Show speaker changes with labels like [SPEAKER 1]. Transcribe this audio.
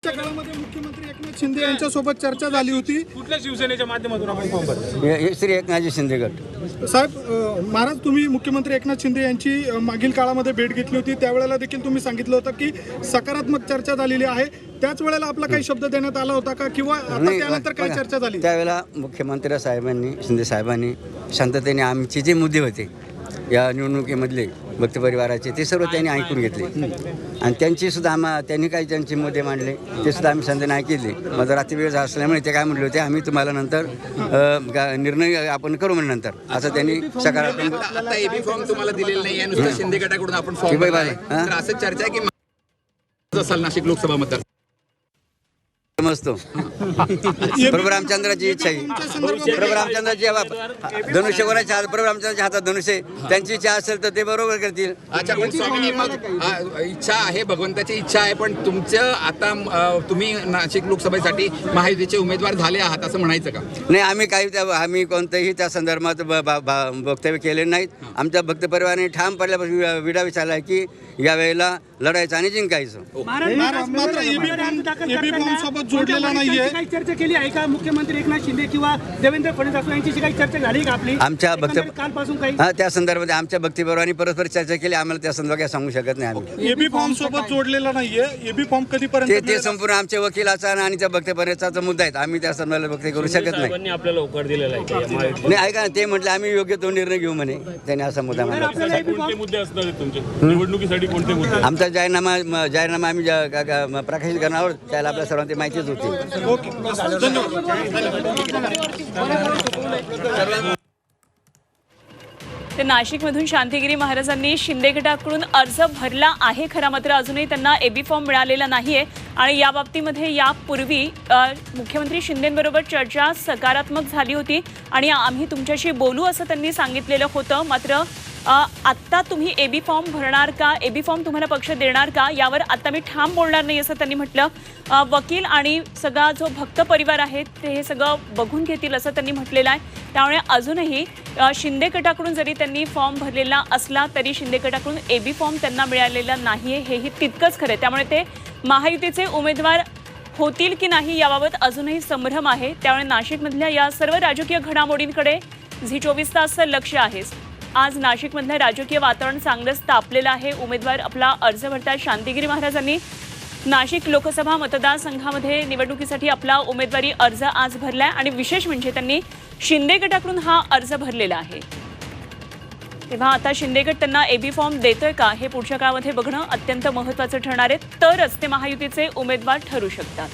[SPEAKER 1] च्या काळामध्ये मुख्यमंत्री एकनाथ शिंदे यांच्यासोबत चर्चा झाली होती।
[SPEAKER 2] कुठल्या शिवसेनेच्या माध्यमातून आपण फॉर्म भरला?
[SPEAKER 3] श्री एकनाथजी शिंदे गट
[SPEAKER 1] साहेब, महाराज तुम्ही मुख्यमंत्री एकनाथ शिंदे यांची मागील काळामध्ये भेट घेतली होती, त्यावेळेला देखील तुम्ही सांगितलं होतं की सकारात्मक चर्चा झालेली आहे। त्याच वेळेला आपला काही शब्द देण्यात आला होता का किंवा आता त्यानंतर काय चर्चा झाली?
[SPEAKER 3] त्यावेळेला मुख्यमंत्री साहेबांनी शिंदे साहेबांनी शांततेने आमचे जे मुद्दे होते या निवडणुकीमधले भक्त परिवाराचे ते सर्व त्यांनी ऐकून घेतले आणि त्यांची सुद्धा त्यांनी काही त्यांचे मुद्दे मांडले ते सुद्धा आम्ही शांततेने ऐकले। माझा रात्री वेळ असल्यामुळे ते काय म्हटले होते, आम्ही तुम्हाला नंतर निर्णय आपण करू म्हणजे नंतर असं त्यांनी सकारात्मक।
[SPEAKER 4] आता एबी फॉर्म तुम्हाला दिलेला नाही आहे, नुसतं शिंदे गटाकडून आपण फॉर्म भरलाय, तर असं चर्चा आहे की असाल नाशिक लोकसभा मतदार
[SPEAKER 3] समजतो प्रभू रामचंद्राची इच्छा आहे, प्रभू रामचंद्राची धनुष्यकोराच्या हात, प्रभू रामचंद्राच्या हातात धनुष्य, त्यांची इच्छा असेल तर ते बरोबर करतील।
[SPEAKER 4] अच्छा, पण स्वामींनी मग इच्छा आहे, भगवंताची इच्छा आहे, पण तुमचं आता तुम्ही नाशिक लोकसभेसाठी महायुतीचे उमेदवार झाले आहात असं म्हणायचं का?
[SPEAKER 3] नाही, आम्ही कोणतंही त्या संदर्भात वक्तव्य केले नाहीत। आमच्या भक्त परिवाराने ठाम पडल्यापासून विडा विचारला आहे की यावेळेला लढायचं आणि जिंकायचं।
[SPEAKER 1] मात्र एबी फॉर्म सोबत जोडलेला नाहीये।
[SPEAKER 5] काही चर्चा केली आहे का मुख्यमंत्री एकनाथ शिंदे किंवा देवेंद्र फडणवीस यांची काही चर्चा झाली का आपली
[SPEAKER 3] आमच्या भक्त
[SPEAKER 5] कालपासून काही?
[SPEAKER 3] त्या संदर्भात आमच्या भक्ती परिवाराने परस्पर चर्चा केली, आम्हाला त्या संदर्भात काय सांगू शकत नाही आम्ही।
[SPEAKER 1] एबी फॉर्म सोबत जोडलेला नाहीये, एबी फॉर्म कधीपर्यंत
[SPEAKER 3] ते संपूर्ण आमच्या वकिलाचा आणि त्या भक्त परिवाराचा मुद्दा आहे, आम्ही त्या संदर्भात वक्तव्य करू शकत नाही।
[SPEAKER 2] आपल्याला होकार दिलेला आहे
[SPEAKER 3] नाही, ऐका ना, ते म्हटलं आम्ही योग्य तो निर्णय घेऊ म्हणे, त्यांनी असा मुद्दा मांडला।
[SPEAKER 2] कोणते मुद्दे असणार आहेत तुमचे निवडणुकीसाठी? कोणते मुद्दे?
[SPEAKER 3] आमचा जाहीरनामा आम्ही प्रकाशित करणार आहोत, त्याला आपल्या सर्वांची माहितीच होती।
[SPEAKER 1] ओके,
[SPEAKER 6] ते नाशिकमधून शांतिगिरी महाराजांनी शिंदे गटाकडून अर्ज भरला आहे खरा, मात्र अजूनही त्यांना एबी फॉर्म मिळालेला नाहीये आणि या बाबतीमध्ये यापूर्वी मुख्यमंत्री शिंदेंबरोबर चर्चा सकारात्मक झाली होती आणि आम्ही तुमच्याशी बोलू असं त्यांनी सांगितलेलं होतं। मात्र आत्ता तुम्ही एबी फॉर्म भरणार का, एबी फॉर्म तुम्हाला पक्ष देणार का, यावर आता मी ठाम बोलणार नाही असं त्यांनी म्हटलं। वकील आणि सगळा जो भक्त परिवार आहे ते हे सगळं बघून घेतील असं त्यांनी म्हटलेलं आहे। त्यामुळे अजूनही शिंदे गटाकडून जरी त्यांनी फॉर्म भरलेला असला तरी शिंदे गटाकडून एबी फॉर्म त्यांना मिळालेला नाहीये, हेही तितकंच खरं आहे। त्यामुळे ते महायुतीचे उमेदवार होतील की नाही याबाबत अजूनही संभ्रम आहे। त्यामुळे नाशिकमधल्या या सर्व राजकीय घडामोडींकडे झी24 तासचं लक्ष आहे। आज नाशिकमधलं राजकीय वातावरण चांगलंच तापलेलं आहे। उमेदवार आपला अर्ज भरतात। शांतिगिरी महाराजांनी नाशिक लोकसभा मतदारसंघामध्ये निवडणुकीसाठी आपला उमेदवारी अर्ज आज भरलाय आणि विशेष म्हणजे त्यांनी शिंदे गटाकडून हा अर्ज भरलेला आहे। तेव्हा आता शिंदे गट त्यांना एबी फॉर्म देतोय का हे पुढच्या काळामध्ये बघणं अत्यंत महत्त्वाचं ठरणार आहे, तरच ते महायुतीचे उमेदवार ठरू शकतात।